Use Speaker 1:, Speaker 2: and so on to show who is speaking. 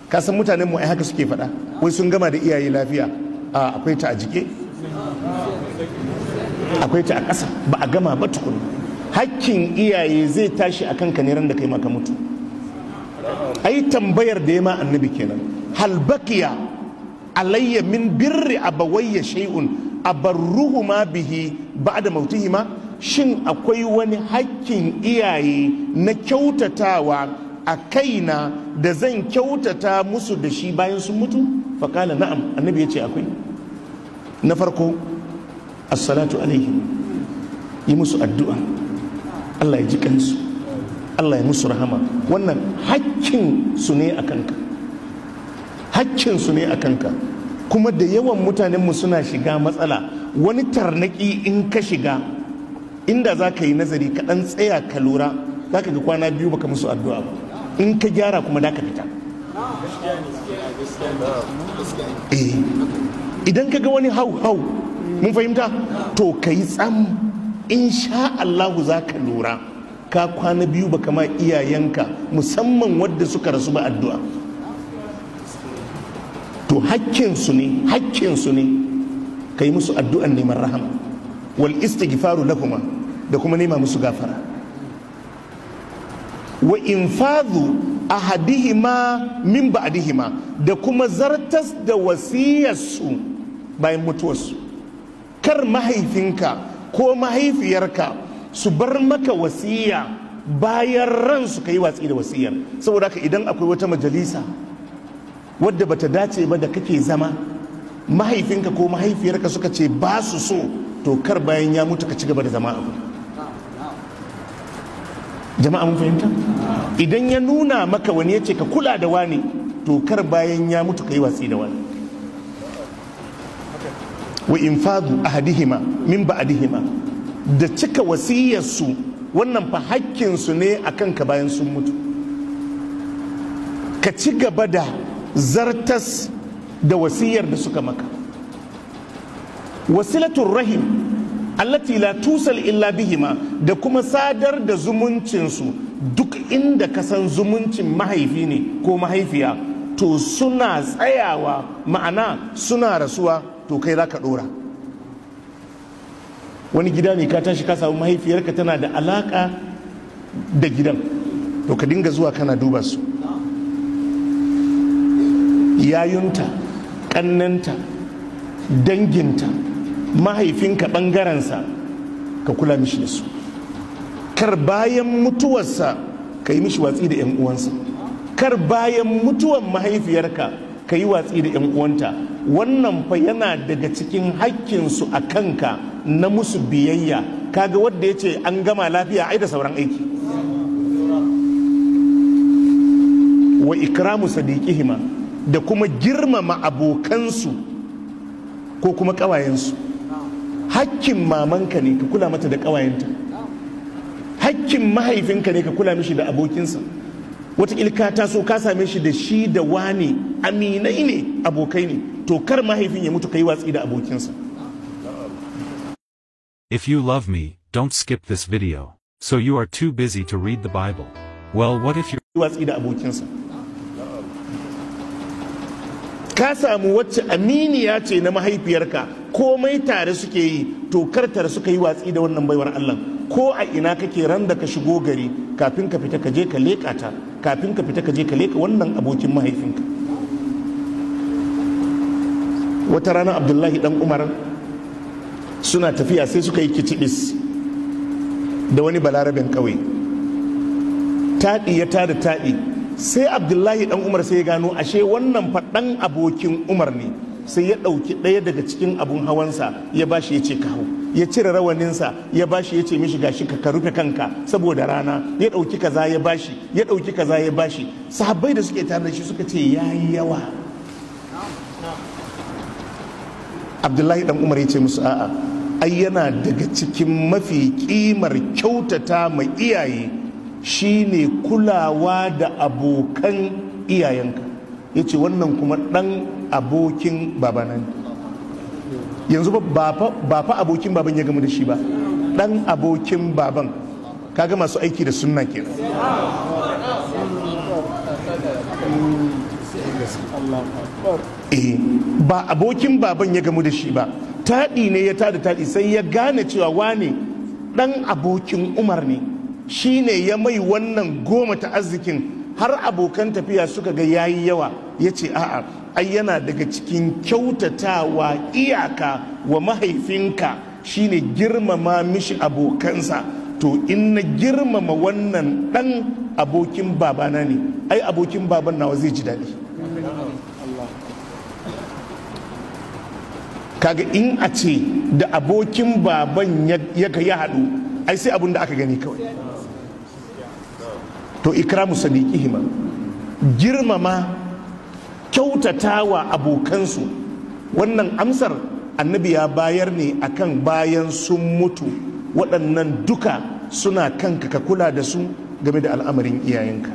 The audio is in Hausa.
Speaker 1: ka san mutanen mu ai haka suke faɗa, wai sun gama da iyaye lafiya. A akwai ta a jike, akwai ta a ƙasa, ba a gama ba tukun. Hakkin iyaye zai tashi a kanka ne ran da kai maka mutu. Ai tambayar da ya ma annabi kenan, hal baqiya alayya min birri abawayya shay'un abarruhuma bihi ba'da mautihima, shin akwai wani hakkin iyaye na kyautatawa a kaina da zan kyautata musu da shi bayan sun mutu? Faƙala na'am, annabi ya ce akwai. Na farko, assalatu alaihim, yi musu addu'a, Allah ya ji kansu, Allah ya musu rahama. Wannan hakkin su ne a kanka, hakkin su ne a kanka. Kuma da yawan mutanenmu suna shiga matsala, wani tarnaki in ka shiga, inda za ka yi nazari ka ɗan tsaya ka lura, za ka ga kwana biyu baka musu addu'a ba. In ka gyara kuma da ka fita. Idan ka ga wani hau mun fahimta, to ka yi tsam, insha Allahu za ka lura ka kwana biyu baka ma iyayenka musamman wadda suka rasu ba addu'a. To hakkinsu ne ka yi musu addu'an neman rahama wal istighfaru lahuma, da kuma nema musu gafara. Wa infadhu ahadihima min ba'dihima, da kuma zartas da wasiyarsu bayan mutuwarsu. Kar mahaifinka ko mahaifiyarka su bar maka wasiya bayan ransu ka yi watsi da wasiyar. Saboda haka idan akwai wata majalisa wadda bata dace ba da kake zama, mahaifinka ko mahaifiyarka suka ce ba su so, to kar bayan ya mutu ka ci gaba da zama abu. Jama'a mun fahimta? Idan ya nuna maka wani ya ce ka kula da wani, to kar bayan ya mutu ka yi watsi da wani. Wa infadu ahadihima min ba'dihima, da cika wasiyarsu, wannan fa hakkinsu ne a kanka bayan sun mutu. Ka ci gaba da zartas da wasiyar da suka maka. Wasilatul rahim allati la tusal illa bihima, da kuma sadar da zumuncinsu. Duk inda ka san zumuncin mahaifi ne ko mahaifiya, to suna tsayawa, ma'ana suna rasuwa, to kai za ka ɗora. Wani gida ne ka tashi ka samu mahaifiyarka tana da alaka da gidan, to ka dinga zuwa kana duba su, yayunta, ƙannanta, danginta, mahaifinka ɓangarensa, ka kula mishi da su. Kar bayan mutuwarsa ka yi mishi watsi da 'yan uwansa, kar bayan mutuwan mahaifiyarka ka yi watsi da 'yan uwanta. Wannan fa yana daga cikin hakkinsu a kanka na musu biyayya. Kaga wadda ya ce an gama lafiya, ai da sauran aiki. Wa ikramu sadiqihima, da kuma girmama abokansu ko kuma ƙawayensu. Hakkin mamanka ne ka kula mata da ƙawayenta, hakkin mahaifinka ne ka kula mishi da abokinsa. Wataƙila ka taso ka same shi da shi da wani aminai ne, abokai ne, to kar mahaifin ya mutu ka yi watsi da abokinsa.
Speaker 2: If you love me, don't skip this video. So you are too busy to read the Bible. Well, what if you're
Speaker 1: watsi da abokinsa? Ka samu wacce aminiya ce na mahaifiyarka, komai tare suke yi, to kar tare suka yi watsi da wannan baiwar Allah. Ko a ina kake, ran da ka shigo gari, kafin ka fita ka je ka leƙa ta, kafin ka fita ka je ka leƙa wannan abokin mahaifinka. Wata rana Abdullahi dan Umar suna tafiya, sai suka yi kicibis da wani balaraben ƙauye. Taɗi ya tada taɗi, sai Abdullahi dan Umar sai ya gano ashe wannan faɗan abokin Umar ne. Sai ya ɗauki ɗaya daga cikin abun hawansa ya bashi, ya ce ka hau. Ya cire rawaninsa ya bashi, ya ce mishi gashi ka rufe kanka saboda rana. Ya ɗauki kaza ya bashi, ya ɗauki kaza ya bashi. Sahabbai da suke tare da shi suka ce yayi yawa. Abdullahi dan Umar ya ce musu a'a, ai yana daga cikin mafi kimar kyautata mai iyaye shine kulawa da abokan iyayenka. Ya ce wannan kuma ɗan abokin babana ne. Yanzu ba fa abokin baban ya gama da shi ba, ɗan abokin baban. Kaga masu aiki da sunna kenan. ba abokin baban ya gamu da shi ba, taɗi ne ya tada taɗi, sai ya gane cewa wane ɗan abokin Umar ne, shi ne ya mai wannan goma ta arzikin, har abokan tafiya suka ga yayi yawa. Ya ce a'a, ai yana daga cikin kyautatawa iyaka wa mahaifinka shine girmama mishi abokansa. To in na girmama wannan ɗan abokin babana ne, ai abokin baban nawa zai ji daɗi. Kaga in a ce da abokin baban ya haɗu, ai sai abin da aka gani kawai. To ikramu sadiqihima, girmama kyautatawa abokansu, wannan amsar annabi ya bayar ne akan bayan sun mutu, waɗannan duka suna kanka ka kula da su game da al'amarin iyayenka.